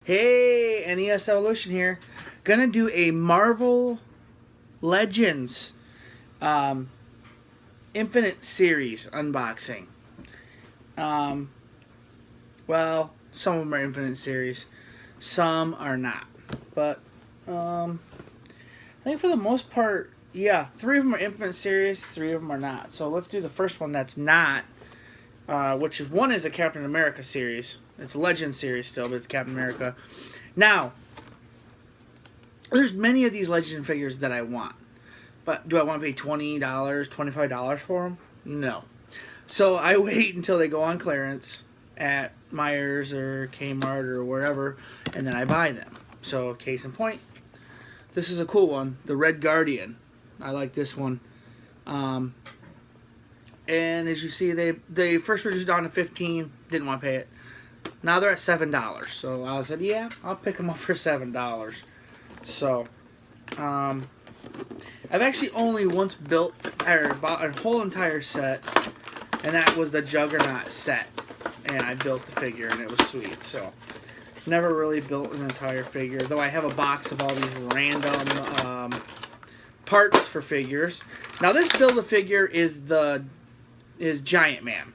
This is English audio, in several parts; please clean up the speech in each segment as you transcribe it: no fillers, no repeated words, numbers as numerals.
Hey, NES Evolution here. Gonna do a Marvel Legends um, Infinite Series unboxing. Um, well, some of them are Infinite Series, some are not. But I think for the most part, yeah, 3 of them are Infinite Series, 3 of them are not. So let's do the first one that's not, which is one is a Captain America series. It's a Legend series still, but it's Captain America. Now, there's many of these Legend figures that I want. But do I want to pay $20, $25 for them? No. So I wait until they go on clearance at Myers or Kmart or wherever, and then I buy them. So case in point, this is a cool one, the Red Guardian. I like this one. And as you see, they first reduced down to $15, didn't want to pay it. Now they're at $7. So I said, yeah, I'll pick them up for $7. So, I've actually only once built or bought a whole entire set, and that was the Juggernaut set. And I built the figure, and it was sweet. So, never really built an entire figure, though I have a box of all these random parts for figures. Now, this Build-A-Figure is Giant Man.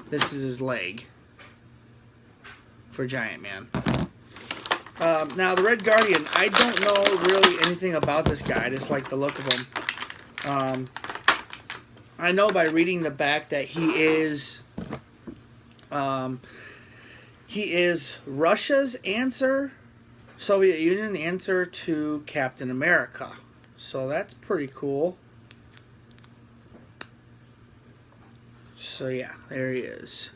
This is his leg for Giant Man. Now, the Red Guardian, I don't know really anything about this guy. I just like the look of him. I know by reading the back that he is Russia's answer, Soviet Union answer to Captain America. So that's pretty cool. So yeah, there he is.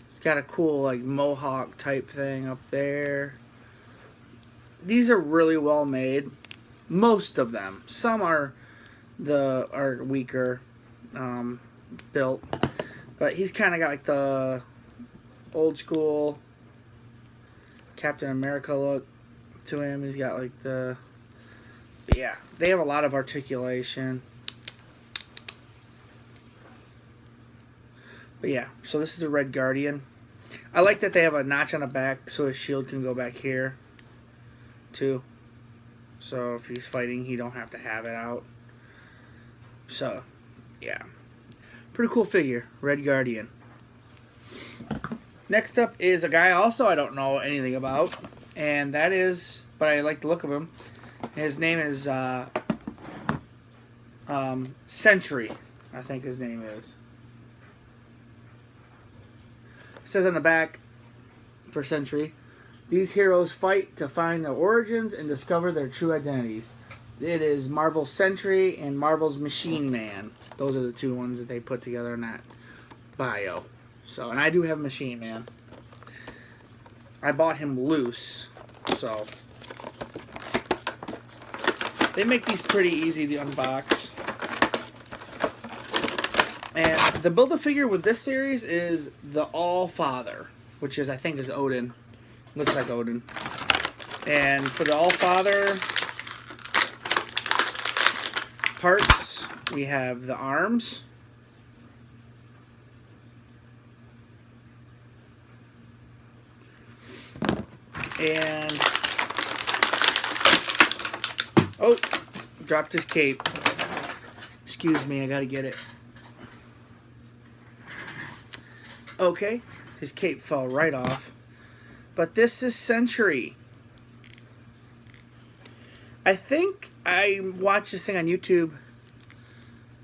He's got a cool like mohawk type thing up there. These are really well made. Most of them. Some are weaker built, but he's kind of got like the old school Captain America look to him. He's got like yeah, they have a lot of articulation. But yeah, so this is a Red Guardian. I like that they have a notch on the back so his shield can go back here too. So if he's fighting, he don't have to have it out. So, yeah. Pretty cool figure, Red Guardian. Next up is a guy also I don't know anything about, and that is, but I like the look of him. His name is Sentry, I think his name is. It says on the back for Sentry, these heroes fight to find their origins and discover their true identities. It is Marvel's Sentry and Marvel's Machine Man. Those are the two ones that they put together in that bio. So, and I do have Machine Man. I bought him loose, so they make these pretty easy to unbox. And the Build-A-Figure with this series is the All-Father, which is, I think, is Odin. Looks like Odin. And for the All-Father parts, we have the arms. And, oh, dropped his cape. Excuse me, I gotta get it. Okay, his cape fell right off. But this is Sentry. I think I watched this thing on YouTube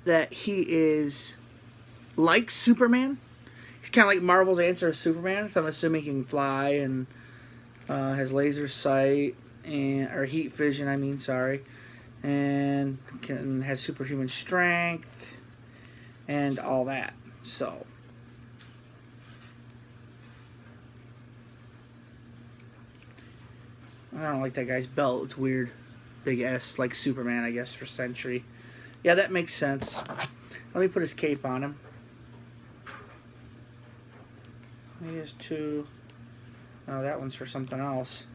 that he is like Superman. He's kind of like Marvel's answer to Superman. So I'm assuming he can fly and has laser sight or heat vision. I mean, sorry, and has superhuman strength and all that. So. I don't like that guy's belt. It's weird. Big S, like Superman, I guess, for Sentry. Yeah, that makes sense. Let me put his cape on him. He has two. Oh, that one's for something else.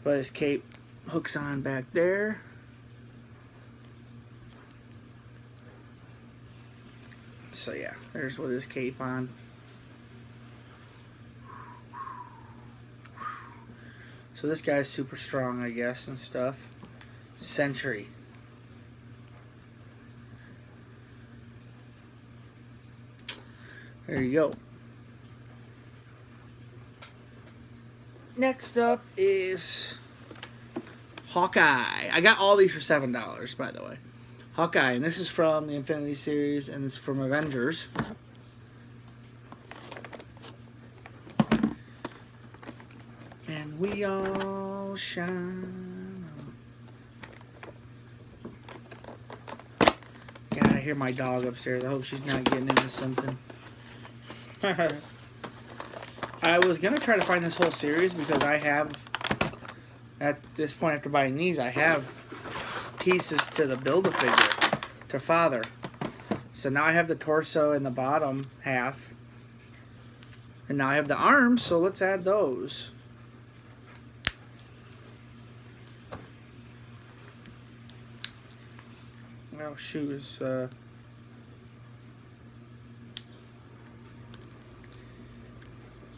But his cape hooks on back there. So yeah, there's with his cape on. So this guy's super strong, I guess, and stuff. Sentry. There you go. Next up is Hawkeye. I got all these for $7, by the way. Hawkeye, and this is from the Infinity Series, and it's from Avengers. And we all shine. God, I hear my dog upstairs. I hope she's not getting into something. I was going to try to find this whole series because I have, at this point after buying these, I have pieces to the Build-A-Figure, to Father. So now I have the torso and the bottom half. And now I have the arms, so let's add those. Oh, shoes.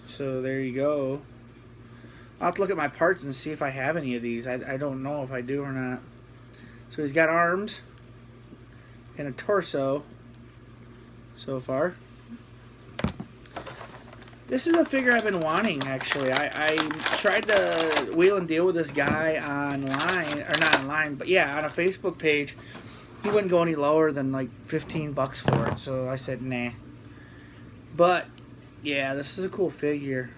So there you go. I'll have to look at my parts and see if I have any of these. I don't know if I do or not. So he's got arms and a torso so far. This is a figure I've been wanting, actually. I tried to wheel and deal with this guy online, or not online, but yeah, on a Facebook page. He wouldn't go any lower than like $15 for it, so I said nah. But yeah, this is a cool figure.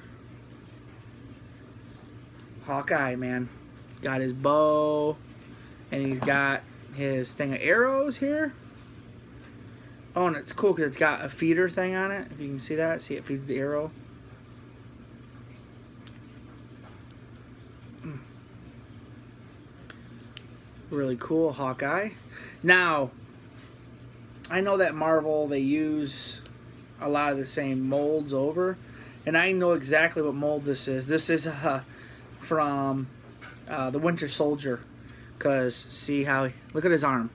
Hawkeye, man. Got his bow, and he's got his thing of arrows here. Oh, and it's cool because it's got a feeder thing on it. If you can see that, see it feeds the arrow. Really cool, Hawkeye. Now, I know that Marvel, they use a lot of the same molds over, and I know exactly what mold this is. This is from the Winter Soldier, because see how, look at his arm.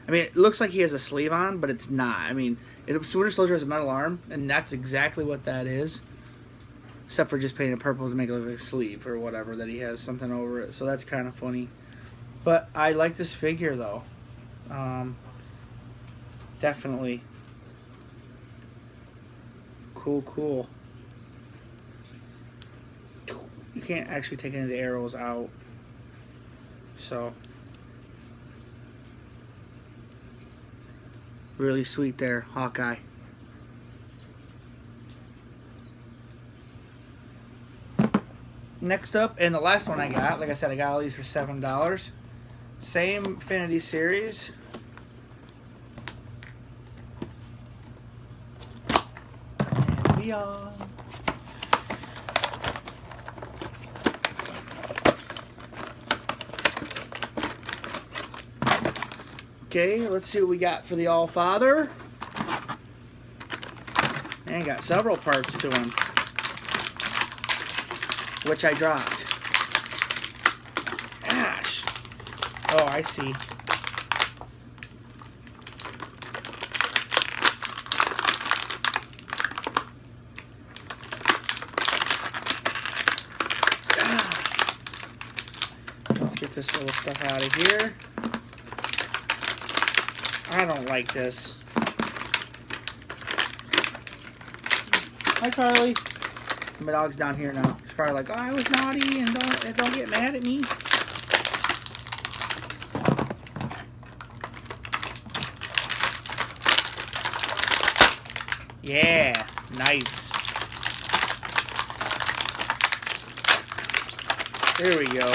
I mean, it looks like he has a sleeve on, but it's not. I mean, Winter Soldier has a metal arm, and that's exactly what that is, except for just painting it purple to make it look like a sleeve or whatever, that he has something over it, so that's kind of funny. But I like this figure, though. Definitely. Cool. You can't actually take any of the arrows out. So. Really sweet there, Hawkeye. Next up, and the last one I got, like I said, I got all these for $7. Same Infinity Series. And beyond. Okay, let's see what we got for the All-Father. And got several parts to him, which I dropped. Gosh. Oh, I see. Let's get this little stuff out of here. I don't like this. Hi, Carly. My dog's down here now. She's probably like, oh, I was naughty and don't get mad at me. Yeah, nice. There we go.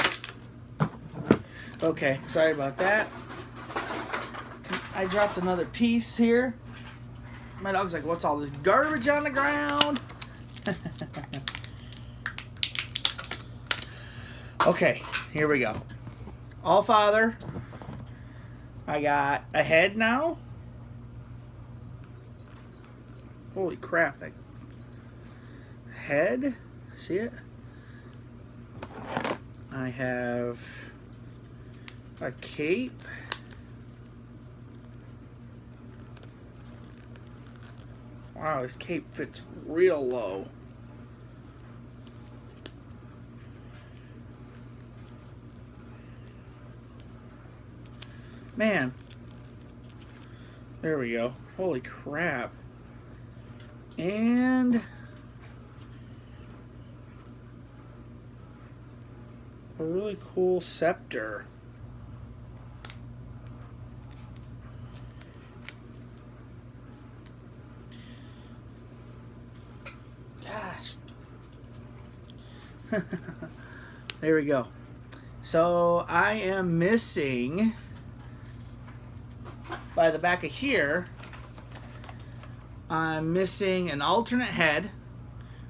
Okay, sorry about that. I dropped another piece here. My dog's like, what's all this garbage on the ground? Okay, here we go. All-Father. I got a head now. Holy crap, that head. See it? I have a cape. Wow, his cape fits real low. Man. There we go. Holy crap. And a really cool scepter. Gosh. There we go. So I am missing, by the back of here, I'm missing an alternate head,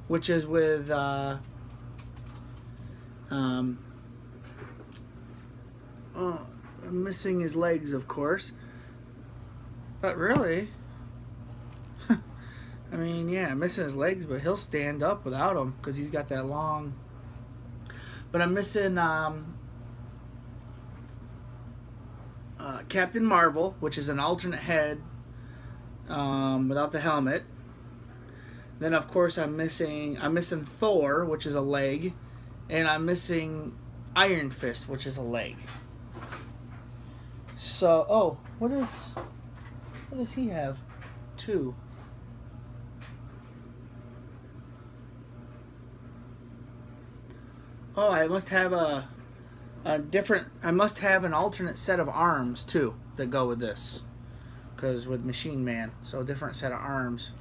which is with I'm missing his legs, of course. But really, I mean, yeah, I'm missing his legs, but he'll stand up without them because he's got that long. But I'm missing Captain Marvel, which is an alternate head without the helmet. Then, of course, I'm missing Thor, which is a leg, and I'm missing Iron Fist, which is a leg. So, oh, what does he have? 2. Oh, I must have a different. I must have an alternate set of arms too that go with this, because with Machine Man, so a different set of arms.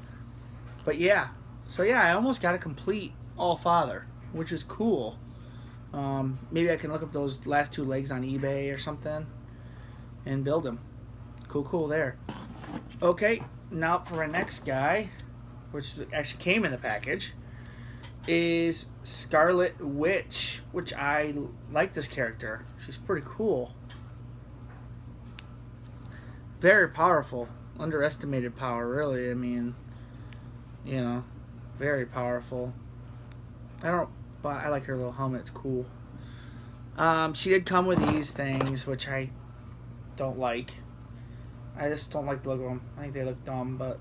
But yeah, so yeah, I almost got a complete All Father, which is cool. Maybe I can look up those last 2 legs on eBay or something and build them. Cool there. Okay, now for my next guy, which actually came in the package, is Scarlet Witch, which I like this character. She's pretty cool. Very powerful. Underestimated power, really. I mean, you know, very powerful. But I like her little helmet. It's cool. She did come with these things, which I don't like. I just don't like the look of them. I think they look dumb, but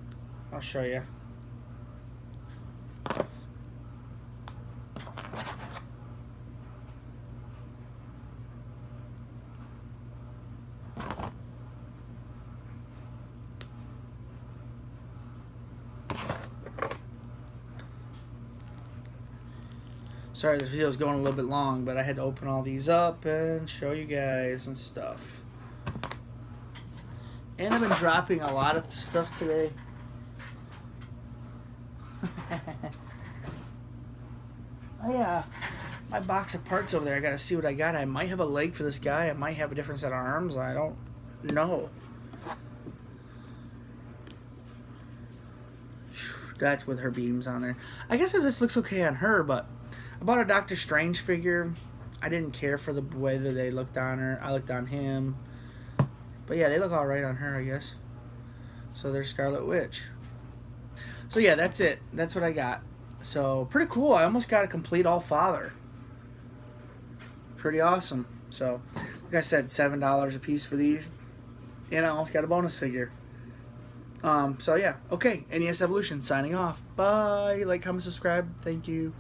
I'll show you. Sorry, this video is going a little bit long, but I had to open all these up and show you guys and stuff. And I've been dropping a lot of stuff today. Oh yeah, my box of parts over there. I gotta see what I got. I might have a leg for this guy. I might have a different set of arms. I don't know. That's with her beams on there. I guess this looks okay on her, but I bought a Doctor Strange figure. I didn't care for the way that they looked on her. I looked on him. But yeah, they look alright on her, I guess. So there's Scarlet Witch. So yeah, that's it. That's what I got. So pretty cool. I almost got a complete All Father. Pretty awesome. So, like I said, $7 a piece for these. And I almost got a bonus figure. So yeah, okay. NES Evolution signing off. Bye. Like, comment, subscribe. Thank you.